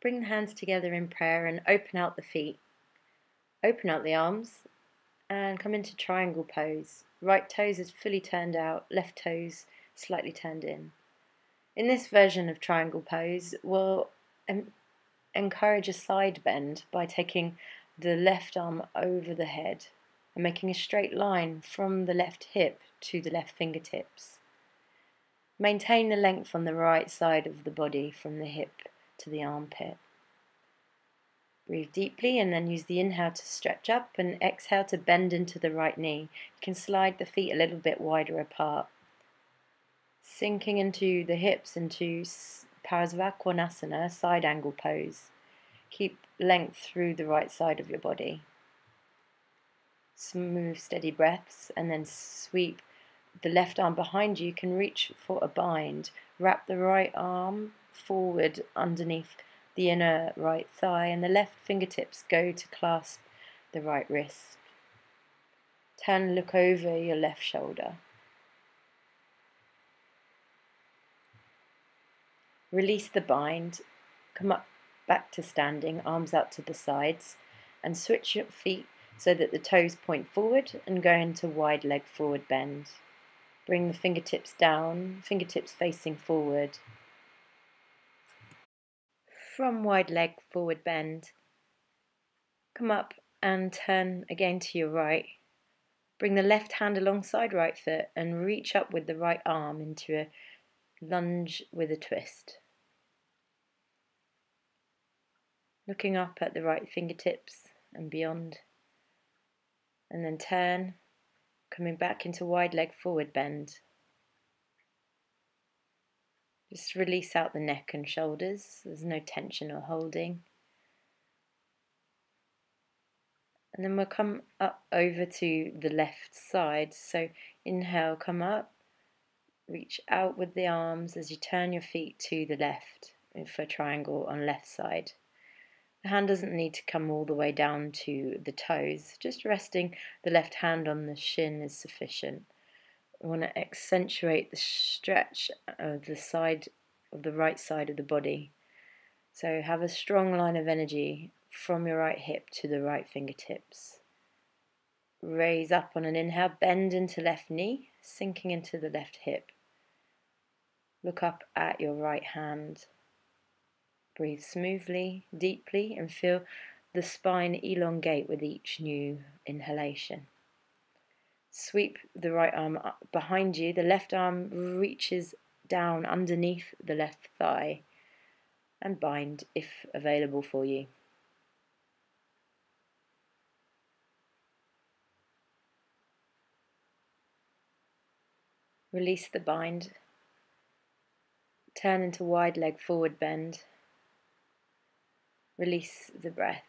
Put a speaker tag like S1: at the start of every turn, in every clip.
S1: Bring the hands together in prayer and open out the feet. Open out the arms and come into triangle pose. Right toes is fully turned out, left toes slightly turned in. In this version of triangle pose, we'll encourage a side bend by taking the left arm over the head and making a straight line from the left hip to the left fingertips. Maintain the length on the right side of the body from the hip to the armpit. Breathe deeply and then use the inhale to stretch up and exhale to bend into the right knee. You can slide the feet a little bit wider apart. Sinking into the hips into Parasvakonasana, side angle pose. Keep length through the right side of your body. Smooth, steady breaths and then sweep the left arm behind you. You can reach for a bind. Wrap the right arm forward underneath the inner right thigh and the left fingertips go to clasp the right wrist. Turn and look over your left shoulder. Release the bind, come up back to standing, arms out to the sides, and switch your feet so that the toes point forward and go into wide leg forward bend. Bring the fingertips down, fingertips facing forward. From wide leg forward bend, come up and turn again to your right. Bring the left hand alongside right foot and reach up with the right arm into a lunge with a twist. Looking up at the right fingertips and beyond. And then turn, coming back into wide leg forward bend. Just release out the neck and shoulders. There's no tension or holding. And then we'll come up over to the left side. So inhale, come up, reach out with the arms as you turn your feet to the left for triangle on left side. The hand doesn't need to come all the way down to the toes. Just resting the left hand on the shin is sufficient. We want to accentuate the stretch of the side of the right side of the body. So have a strong line of energy from your right hip to the right fingertips. Raise up on an inhale, bend into left knee, sinking into the left hip. Look up at your right hand. Breathe smoothly, deeply, and feel the spine elongate with each new inhalation. Sweep the right arm up behind you. The left arm reaches down underneath the left thigh and bind if available for you. Release the bind. Turn into wide leg forward bend. Release the breath.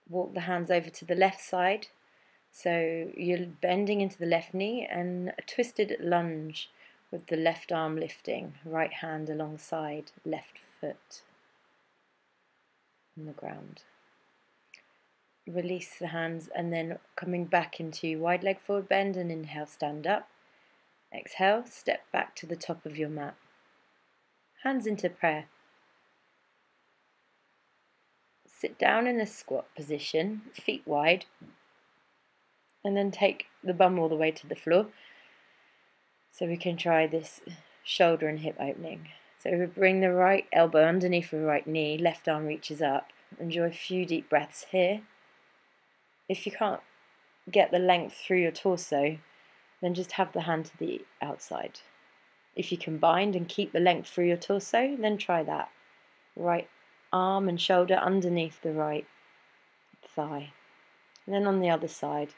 S1: Walk the hands over to the left side. So you're bending into the left knee and a twisted lunge with the left arm lifting, right hand alongside left foot on the ground. Release the hands and then coming back into wide leg forward bend and inhale, stand up. Exhale, step back to the top of your mat. Hands into prayer. Sit down in a squat position, feet wide, and then take the bum all the way to the floor. So we can try this shoulder and hip opening. So we bring the right elbow underneath the right knee, left arm reaches up. Enjoy a few deep breaths here. If you can't get the length through your torso, then just have the hand to the outside. If you can bind and keep the length through your torso, then try that. Right arm and shoulder underneath the right thigh. And then on the other side,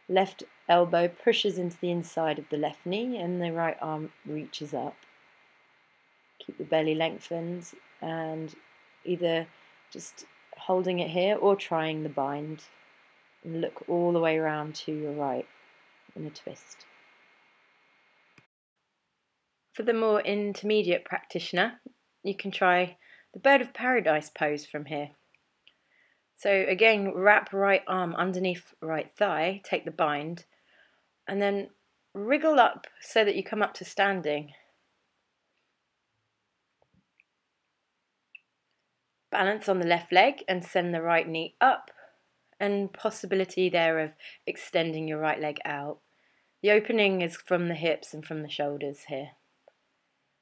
S1: left elbow pushes into the inside of the left knee and the right arm reaches up. Keep the belly lengthened and either just holding it here or trying the bind. And look all the way around to your right in a twist. For the more intermediate practitioner, you can try the bird of paradise pose from here. So again, wrap right arm underneath right thigh, take the bind, and then wriggle up so that you come up to standing. Balance on the left leg and send the right knee up, and possibility there of extending your right leg out. The opening is from the hips and from the shoulders here.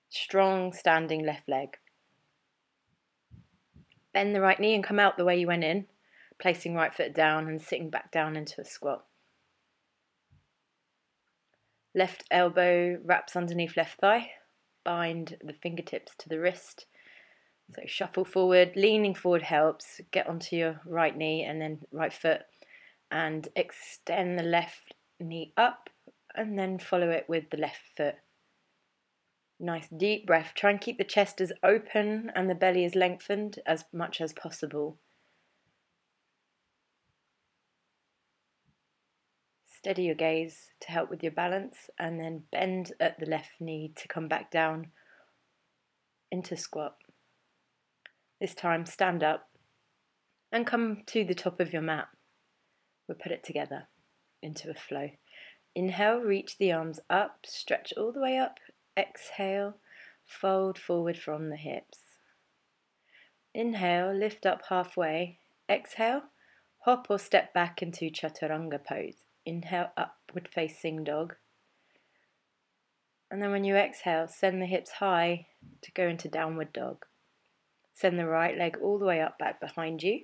S1: Strong standing left leg. Bend the right knee and come out the way you went in, placing right foot down and sitting back down into a squat. Left elbow wraps underneath left thigh. Bind the fingertips to the wrist. So shuffle forward, leaning forward helps. Get onto your right knee and then right foot and extend the left knee up and then follow it with the left foot. Nice deep breath. Try and keep the chest as open and the belly as lengthened as much as possible. Steady your gaze to help with your balance and then bend at the left knee to come back down into squat. This time stand up and come to the top of your mat. We'll put it together into a flow. Inhale, reach the arms up, stretch all the way up. Exhale, fold forward from the hips. Inhale, lift up halfway. Exhale, hop or step back into chaturanga pose. Inhale, upward facing dog. And then when you exhale, send the hips high to go into downward dog. Send the right leg all the way up back behind you.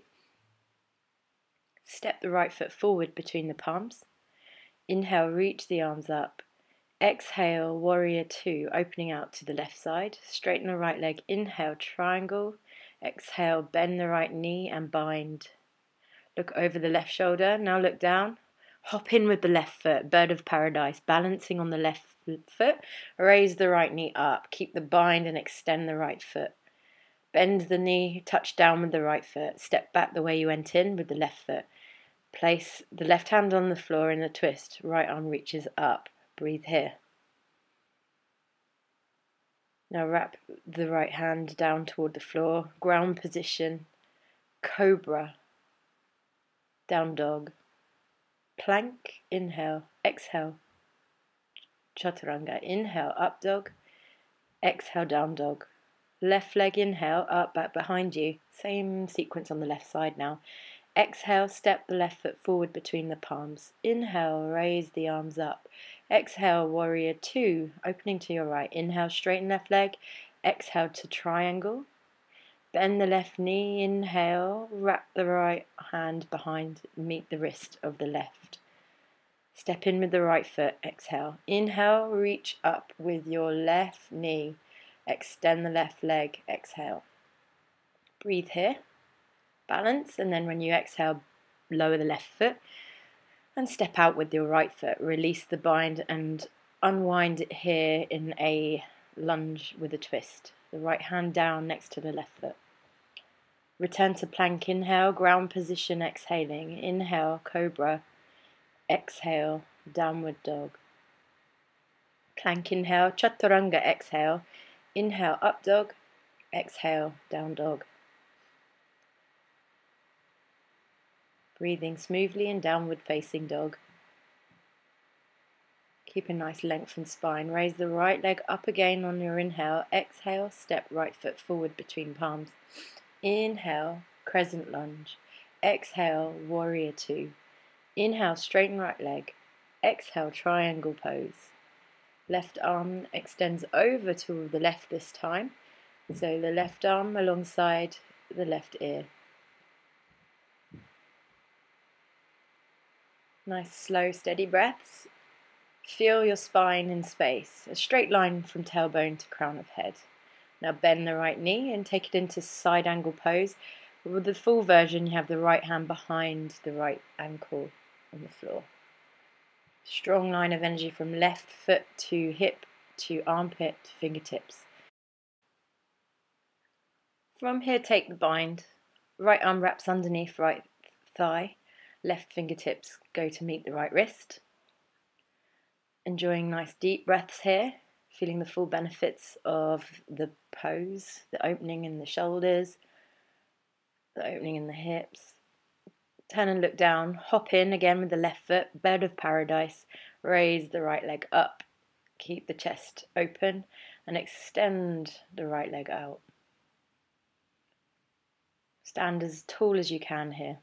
S1: Step the right foot forward between the palms. Inhale, reach the arms up. Exhale, warrior two, opening out to the left side. Straighten the right leg. Inhale, triangle. Exhale, bend the right knee and bind. Look over the left shoulder. Now look down. Hop in with the left foot, bird of paradise, balancing on the left foot. Raise the right knee up. Keep the bind and extend the right foot. Bend the knee, touch down with the right foot. Step back the way you went in with the left foot. Place the left hand on the floor in the twist. Right arm reaches up. Breathe here. Now wrap the right hand down toward the floor. Ground position. Cobra. Down dog. Plank. Inhale. Exhale. Chaturanga. Inhale. Up dog. Exhale. Down dog. Left leg inhale. Up, back behind you. Same sequence on the left side now. Exhale, step the left foot forward between the palms. Inhale, raise the arms up. Exhale, warrior two, opening to your right. Inhale, straighten left leg. Exhale to triangle. Bend the left knee. Inhale, wrap the right hand behind, meet the wrist of the left. Step in with the right foot. Exhale. Inhale, reach up with your left knee. Extend the left leg. Exhale. Breathe here. Balance, and then when you exhale, lower the left foot and step out with your right foot. Release the bind and unwind it here in a lunge with a twist. The right hand down next to the left foot. Return to plank. Inhale, ground position, exhaling. Inhale, cobra. Exhale, downward dog. Plank inhale, chaturanga exhale. Inhale, up dog. Exhale, down dog. Breathing smoothly in downward facing dog. Keep a nice lengthened spine. Raise the right leg up again on your inhale. Exhale, step right foot forward between palms. Inhale, crescent lunge. Exhale, warrior two. Inhale, straighten right leg. Exhale, triangle pose. Left arm extends over to the left this time. So the left arm alongside the left ear. Nice, slow, steady breaths. Feel your spine in space, a straight line from tailbone to crown of head. Now bend the right knee and take it into side angle pose. With the full version, you have the right hand behind the right ankle on the floor. Strong line of energy from left foot to hip to armpit to fingertips. From here, take the bind. Right arm wraps underneath right thigh. Left fingertips go to meet the right wrist. Enjoying nice deep breaths here, feeling the full benefits of the pose, the opening in the shoulders, the opening in the hips. Turn and look down, hop in again with the left foot, bird of paradise, raise the right leg up, keep the chest open and extend the right leg out. Stand as tall as you can here.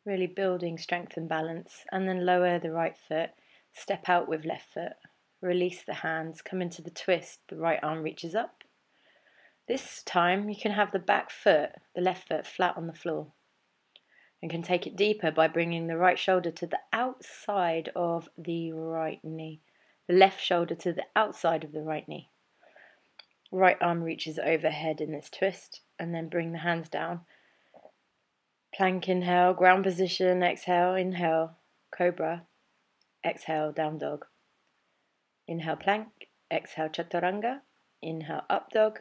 S1: Really building strength and balance, and then lower the right foot, step out with left foot, release the hands, come into the twist, the right arm reaches up. This time you can have the back foot, the left foot, flat on the floor, and can take it deeper by bringing the right shoulder to the outside of the right knee, the left shoulder to the outside of the right knee. Right arm reaches overhead in this twist, and then bring the hands down. Plank inhale, ground position, exhale, inhale, cobra, exhale, down dog. Inhale, plank, exhale, chaturanga, inhale, up dog,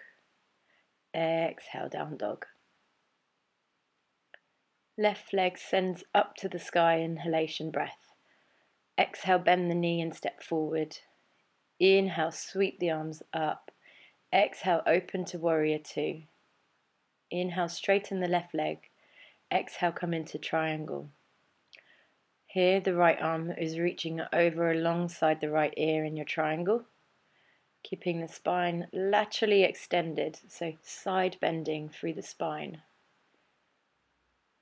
S1: exhale, down dog. Left leg sends up to the sky, inhalation breath. Exhale, bend the knee and step forward. Inhale, sweep the arms up. Exhale, open to warrior two. Inhale, straighten the left leg. Exhale, come into triangle. Here, the right arm is reaching over alongside the right ear in your triangle, keeping the spine laterally extended, so side bending through the spine.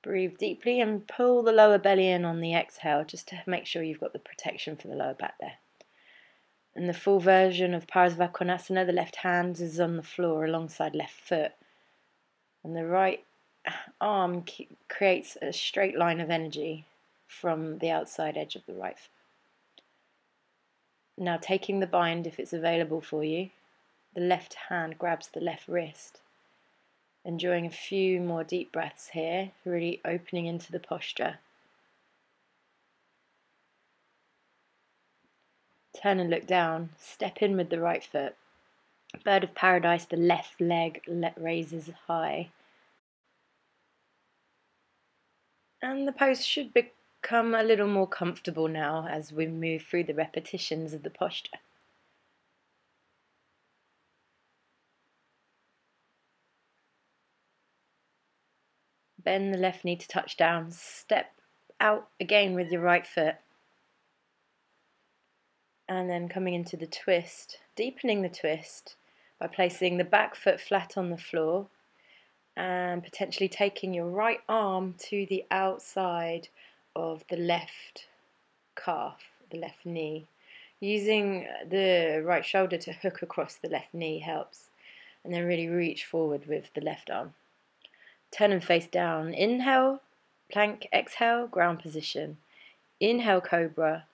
S1: Breathe deeply and pull the lower belly in on the exhale, just to make sure you've got the protection for the lower back there. In the full version of Parsva Konasana, the left hand is on the floor alongside left foot, and the right arm creates a straight line of energy from the outside edge of the right foot. Now taking the bind, if it's available for you, the left hand grabs the left wrist. Enjoying a few more deep breaths here, really opening into the posture. Turn and look down, step in with the right foot. Bird of paradise, the left leg raises high. And the pose should become a little more comfortable now as we move through the repetitions of the posture. Bend the left knee to touch down, step out again with your right foot. And then coming into the twist, deepening the twist by placing the back foot flat on the floor and potentially taking your right arm to the outside of the left calf, the left knee. Using the right shoulder to hook across the left knee helps. And then really reach forward with the left arm. Turn and face down. Inhale, plank, exhale, ground position. Inhale, cobra.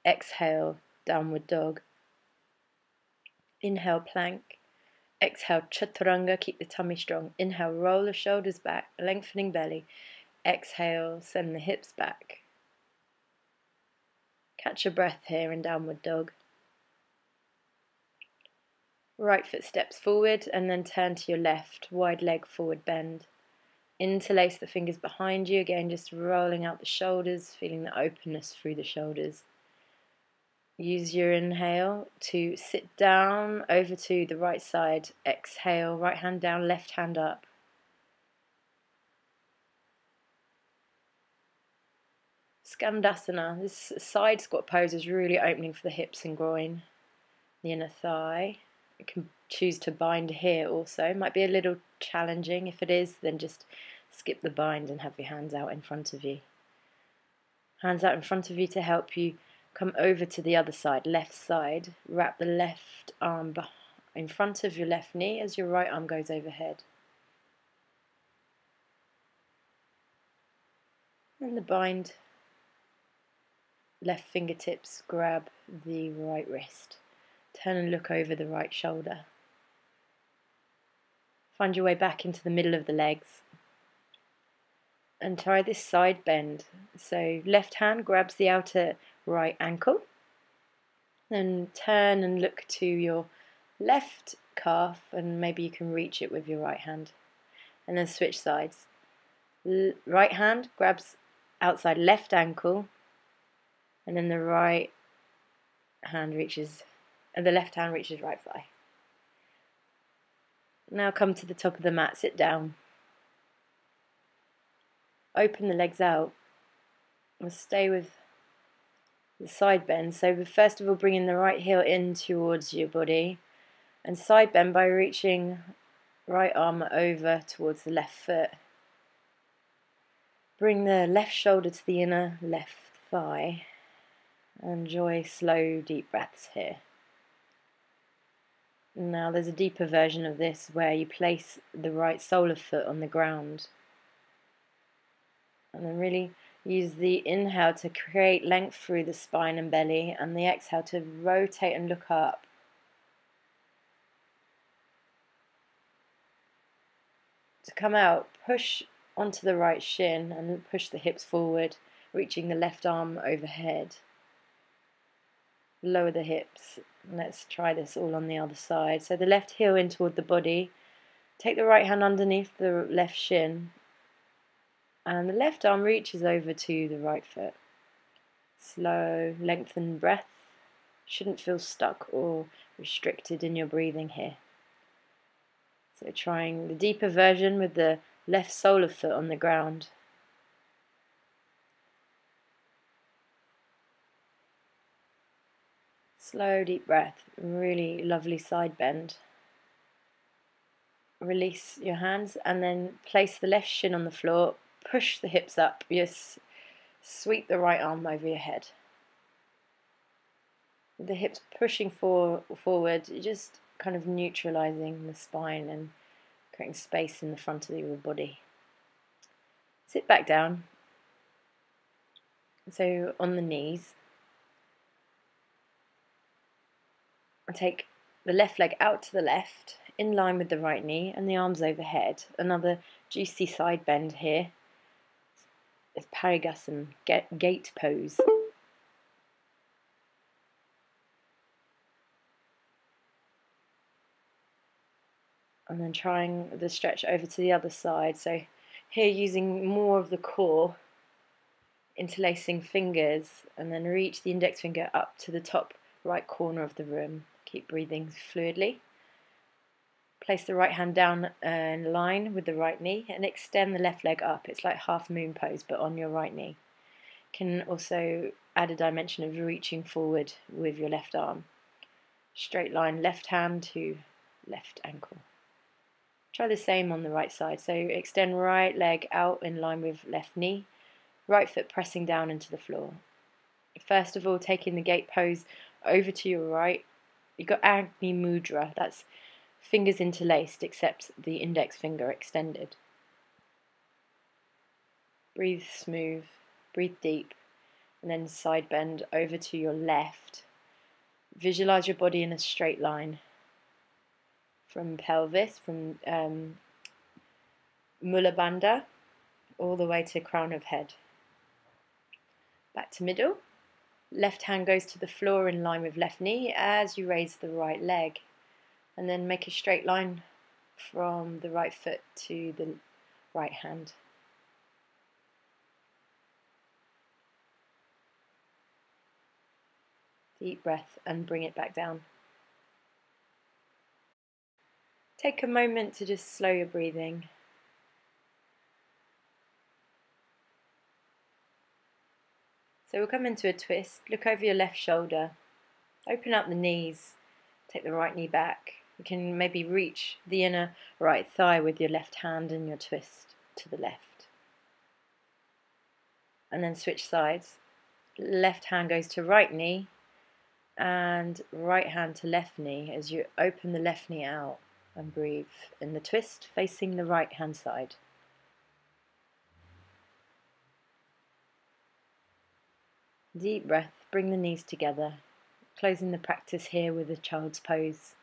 S1: Exhale, downward dog. Inhale, plank. Exhale, chaturanga, keep the tummy strong. Inhale, roll the shoulders back, lengthening belly. Exhale, send the hips back. Catch your breath here in downward dog. Right foot steps forward and then turn to your left, wide leg forward bend. Interlace the fingers behind you, again just rolling out the shoulders, feeling the openness through the shoulders. Use your inhale to sit down over to the right side. Exhale, right hand down, left hand up. Skandasana, this side squat pose is really opening for the hips and groin, the inner thigh. You can choose to bind here also. Might be a little challenging. If it is, then just skip the bind and have your hands out in front of you. Hands out in front of you to help you come over to the other side, left side. Wrap the left arm in front of your left knee as your right arm goes overhead. And the bind, left fingertips grab the right wrist. Turn and look over the right shoulder. Find your way back into the middle of the legs. And try this side bend. So left hand grabs the outer right ankle. Then turn and look to your left calf and maybe you can reach it with your right hand. And then switch sides. Right hand grabs outside left ankle. And then the right hand reaches, and the left hand reaches right thigh. Now come to the top of the mat, sit down. Open the legs out. And stay with the side bend. So first of all, bringing the right heel in towards your body, and side bend by reaching right arm over towards the left foot. Bring the left shoulder to the inner left thigh. Enjoy slow, deep breaths here. Now there's a deeper version of this where you place the right sole of foot on the ground. And then really use the inhale to create length through the spine and belly, and the exhale to rotate and look up. To come out, push onto the right shin and push the hips forward, reaching the left arm overhead. Lower the hips. Let's try this all on the other side. So the left heel in toward the body. Take the right hand underneath the left shin, and the left arm reaches over to the right foot. Slow, lengthened breath. Shouldn't feel stuck or restricted in your breathing here. So trying the deeper version with the left sole of foot on the ground. Slow, deep breath. Really lovely side bend. Release your hands and then place the left shin on the floor. Push the hips up. Yes. Sweep the right arm over your head. With the hips pushing forward, you're just kind of neutralizing the spine and creating space in the front of your body. Sit back down. So on the knees. And take the left leg out to the left, in line with the right knee, and the arms overhead. Another juicy side bend here. It's Parigasam, gate pose. And then trying the stretch over to the other side. So here using more of the core, interlacing fingers, and then reach the index finger up to the top right corner of the room. Keep breathing fluidly. Place the right hand down in line with the right knee and extend the left leg up. It's like half moon pose, but on your right knee. Can also add a dimension of reaching forward with your left arm. Straight line left hand to left ankle. Try the same on the right side. So extend right leg out in line with left knee, right foot pressing down into the floor. First of all, taking the gate pose over to your right. You've got Agni Mudra, that's fingers interlaced except the index finger extended. Breathe smooth, breathe deep, and then side bend over to your left. Visualize your body in a straight line from pelvis, from Mula Bandha, all the way to crown of head. Back to middle. Left hand goes to the floor in line with left knee as you raise the right leg. And then make a straight line from the right foot to the right hand. Deep breath and bring it back down. Take a moment to just slow your breathing. So we'll come into a twist. Look over your left shoulder. Open up the knees. Take the right knee back. You can maybe reach the inner right thigh with your left hand and your twist to the left. And then switch sides. Left hand goes to right knee and right hand to left knee as you open the left knee out and breathe in the twist facing the right hand side. Deep breath, bring the knees together, closing the practice here with a child's pose.